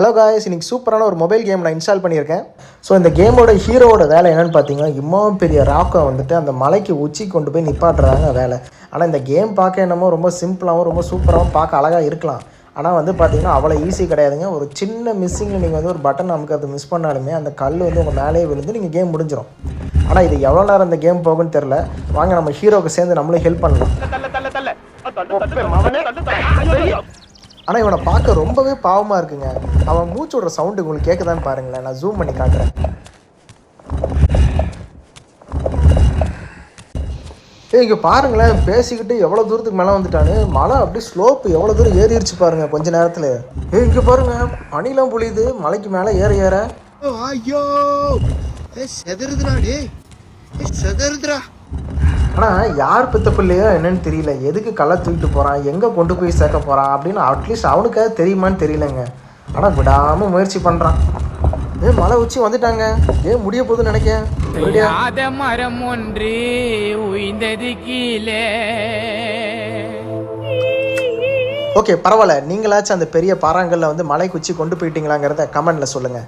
Hello guys, இன்றைக்கி சூப்பரான ஒரு மொபைல் கேம் நான் இன்ஸ்டால் பண்ணியிருக்கேன். ஸோ இந்த கேமோட ஹீரோவோட வேலை என்னென்னு பார்த்தீங்கன்னா, இம்மா பெரிய ராக்கை வந்துட்டு அந்த மலைக்கு உச்சி கொண்டு போய் நிப்பாட்டுறாங்க வேலை. ஆனால் இந்த கேம் பார்க்க என்னமோ ரொம்ப சிம்பிளாகவும் ரொம்ப சூப்பராகவும் பார்க்க அழகாக இருக்கலாம். ஆனால் வந்து பார்த்தீங்கன்னா அவ்வளோ ஈஸி கிடையாதுங்க. ஒரு சின்ன மிஸ்ஸிங்கில் நீங்கள் வந்து ஒரு பட்டன் நமக்கு அது மிஸ் பண்ணாலுமே அந்த கல் வந்து உங்கள் மேலேயே விழுந்து நீங்கள் கேம் முடிஞ்சிடும். ஆனால் இது எவ்வளோ நேரம் இந்த கேம் போகுன்னு தெரில. வாங்க நம்ம ஹீரோவுக்கு சேர்ந்து நம்மளும் ஹெல்ப் பண்ணலாம். ஆனால் இவனை பார்க்க ரொம்பவே பாவமாக இருக்குங்க. அவன் மூச்சு விடுற சவுண்டு உங்களுக்கு கேட்குதான்னு பாருங்களேன். நான் ஜூம் பண்ணி காட்டுறேன். இங்கே பாருங்களேன், பேசிக்கிட்டு எவ்வளோ தூரத்துக்கு மேலே வந்துட்டானு. மலை அப்படியே ஸ்லோப்பு எவ்வளோ தூரம் ஏறிடுச்சு பாருங்க கொஞ்ச நேரத்தில். இங்கே பாருங்க, பனிலாம் பொழியுது மலைக்கு மேலே ஏற ஏற. ஐயோ செதறுதுடா, டே செதறுதுடா. ஆனால் யார் பெத்த பிள்ளையோ என்னன்னு தெரியல, எதுக்கு கல்லை தூக்கிட்டு போகிறான், எங்கே கொண்டு போய் சேர்க்க போகிறான் அப்படின்னு அட்லீஸ்ட் அவனுக்காக தெரியுமான்னு தெரியலங்க. ஆனால் விடாமல் முயற்சி பண்ணுறான். மலை உச்சி வந்துட்டாங்க. முடிய போகுதுன்னு நினைக்கிறேன். மரம் ஒன்று உய்ந்தது கீழே. ஓகே, பரவாயில்ல. நீங்களாச்சும் அந்த பெரிய பாறாங்கல்ல வந்து மலை குச்சி கொண்டு போயிட்டீங்களாங்கிறத கமெண்ட்ல சொல்லுங்கள்.